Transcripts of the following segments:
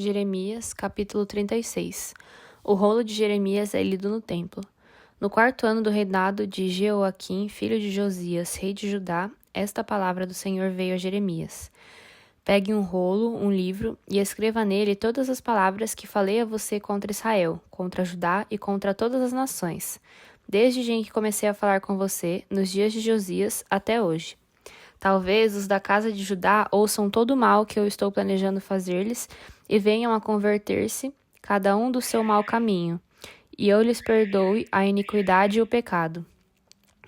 Jeremias, capítulo 36. O rolo de Jeremias é lido no templo. No 4º ano do reinado de Jeoaquim, filho de Josias, rei de Judá, esta palavra do Senhor veio a Jeremias. Pegue um rolo, um livro, e escreva nele todas as palavras que falei a você contra Israel, contra Judá e contra todas as nações, desde o dia em que comecei a falar com você, nos dias de Josias, até hoje. Talvez os da casa de Judá ouçam todo o mal que eu estou planejando fazer-lhes e venham a converter-se, cada um do seu mau caminho, e eu lhes perdoe a iniquidade e o pecado.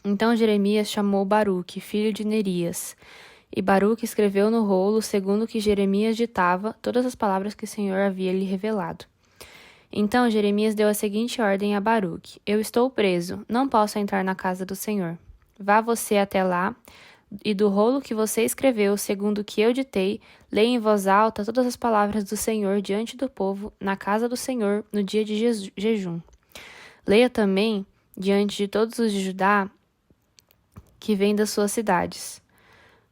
Então Jeremias chamou Baruque, filho de Nerias, e Baruque escreveu no rolo, segundo o que Jeremias ditava, todas as palavras que o Senhor havia lhe revelado. Então Jeremias deu a seguinte ordem a Baruque: Eu estou preso, não posso entrar na casa do Senhor. Vá você até lá, e do rolo que você escreveu, segundo o que eu ditei, leia em voz alta todas as palavras do Senhor diante do povo, na casa do Senhor, no dia de jejum. Leia também diante de todos os de Judá que vêm das suas cidades.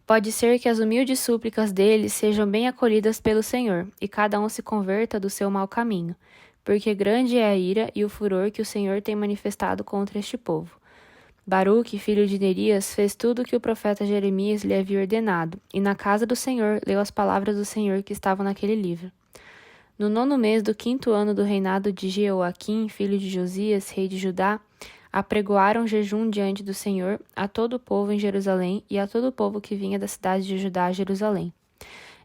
Pode ser que as humildes súplicas deles sejam bem acolhidas pelo Senhor, e cada um se converta do seu mau caminho, porque grande é a ira e o furor que o Senhor tem manifestado contra este povo. Baruque, filho de Nerias, fez tudo o que o profeta Jeremias lhe havia ordenado, e na casa do Senhor leu as palavras do Senhor que estavam naquele livro. No 9º mês do 5º ano do reinado de Jeoaquim, filho de Josias, rei de Judá, apregoaram jejum diante do Senhor a todo o povo em Jerusalém e a todo o povo que vinha da cidade de Judá a Jerusalém.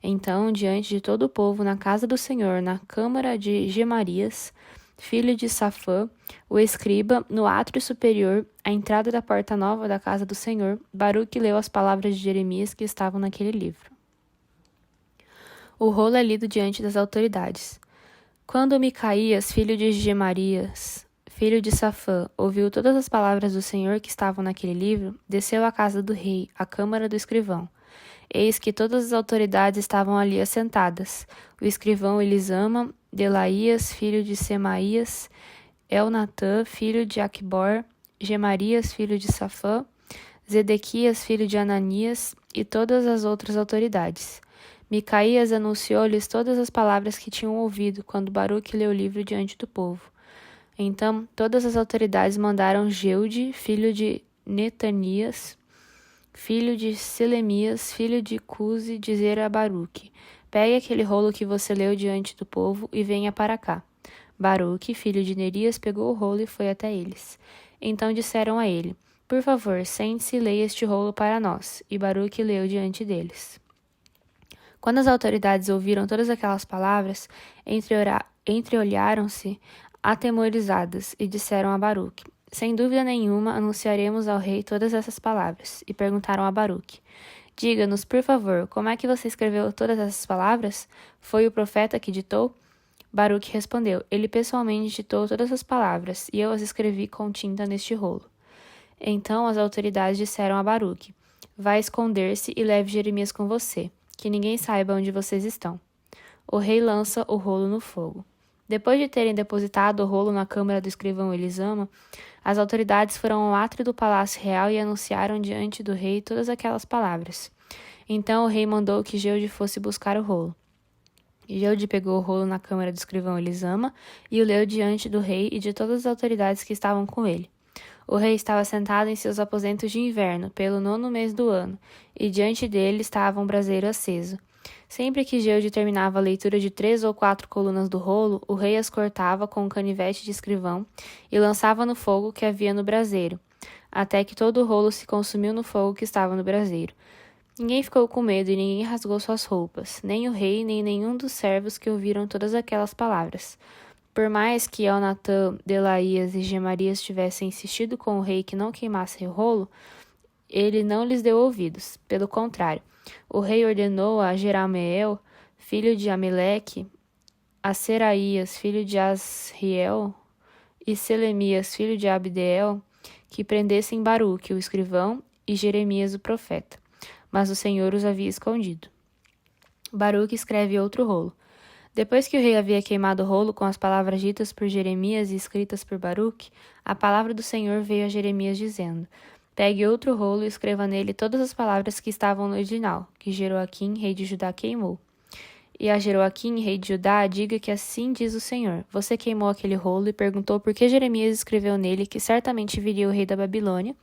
Então, diante de todo o povo, na casa do Senhor, na câmara de Gemarias, filho de Safã, o escriba, no átrio superior, à entrada da porta nova da casa do Senhor, Baruque leu as palavras de Jeremias que estavam naquele livro. O rolo é lido diante das autoridades. Quando Micaías, filho de Gemarias, filho de Safã, ouviu todas as palavras do Senhor que estavam naquele livro, desceu à casa do rei, à câmara do escrivão. Eis que todas as autoridades estavam ali assentadas. O escrivão Elisama, Delaías, filho de Semaías, Elnatã, filho de Aquibor, Gemarias, filho de Safã, Zedequias, filho de Ananias, e todas as outras autoridades. Micaías anunciou-lhes todas as palavras que tinham ouvido quando Baruque leu o livro diante do povo. Então, todas as autoridades mandaram Jeude, filho de Netanias, filho de Selemias, filho de Cusi, dizer a Baruque: Pegue aquele rolo que você leu diante do povo e venha para cá. Baruque, filho de Nerias, pegou o rolo e foi até eles. Então disseram a ele: Por favor, sente-se e leia este rolo para nós. E Baruque leu diante deles. Quando as autoridades ouviram todas aquelas palavras, entreolharam-se atemorizadas e disseram a Baruque: Sem dúvida nenhuma, anunciaremos ao rei todas essas palavras. E perguntaram a Baruque: Diga-nos, por favor, como é que você escreveu todas essas palavras? Foi o profeta que ditou? Baruque respondeu: Ele pessoalmente ditou todas as palavras, e eu as escrevi com tinta neste rolo. Então as autoridades disseram a Baruque: Vá esconder-se e leve Jeremias com você, que ninguém saiba onde vocês estão. O rei lança o rolo no fogo. Depois de terem depositado o rolo na câmara do escrivão Elisama, as autoridades foram ao átrio do palácio real e anunciaram diante do rei todas aquelas palavras. Então o rei mandou que Jeude fosse buscar o rolo. Jeude pegou o rolo na câmara do escrivão Elisama e o leu diante do rei e de todas as autoridades que estavam com ele. O rei estava sentado em seus aposentos de inverno, pelo 9º mês do ano, e diante dele estava um braseiro aceso. Sempre que Jeude terminava a leitura de 3 ou 4 colunas do rolo, o rei as cortava com um canivete de escrivão e lançava no fogo que havia no braseiro, até que todo o rolo se consumiu no fogo que estava no braseiro. Ninguém ficou com medo e ninguém rasgou suas roupas, nem o rei, nem nenhum dos servos que ouviram todas aquelas palavras. Por mais que Elnatã, Delaías e Gemarias tivessem insistido com o rei que não queimasse o rolo, ele não lhes deu ouvidos. Pelo contrário, o rei ordenou a Jerameel, filho de Ameleque, a Seraías, filho de Asriel, e Selemias, filho de Abdeel, que prendessem Baruque, o escrivão, e Jeremias, o profeta. Mas o Senhor os havia escondido. Baruque escreve outro rolo. Depois que o rei havia queimado o rolo com as palavras ditas por Jeremias e escritas por Baruque, a palavra do Senhor veio a Jeremias dizendo: Pegue outro rolo e escreva nele todas as palavras que estavam no original, que Jeoaquim, rei de Judá, queimou. E a Jeoaquim, rei de Judá, diga que assim diz o Senhor. Você queimou aquele rolo e perguntou por que Jeremias escreveu nele que certamente viria o rei da Babilônia,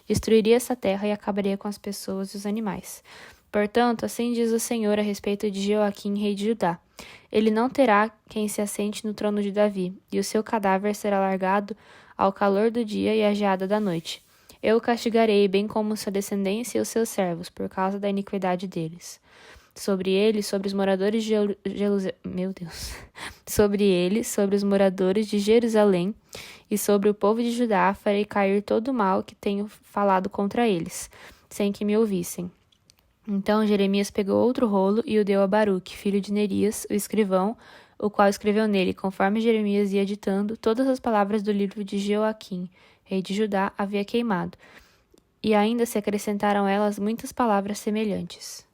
destruiria essa terra e acabaria com as pessoas e os animais. Portanto, assim diz o Senhor a respeito de Jeoaquim, rei de Judá. Ele não terá quem se assente no trono de Davi, e o seu cadáver será largado ao calor do dia e à geada da noite. Eu o castigarei, bem como sua descendência e os seus servos, por causa da iniquidade deles. Sobre ele, sobre os moradores de sobre ele, sobre os moradores de Jerusalém e sobre o povo de Judá farei cair todo o mal que tenho falado contra eles, sem que me ouvissem. Então Jeremias pegou outro rolo e o deu a Baruque, filho de Nerias, o escrivão, o qual escreveu nele, conforme Jeremias ia ditando, todas as palavras do livro de Jeoaquim, rei de Judá, havia queimado. E ainda se acrescentaram elas muitas palavras semelhantes.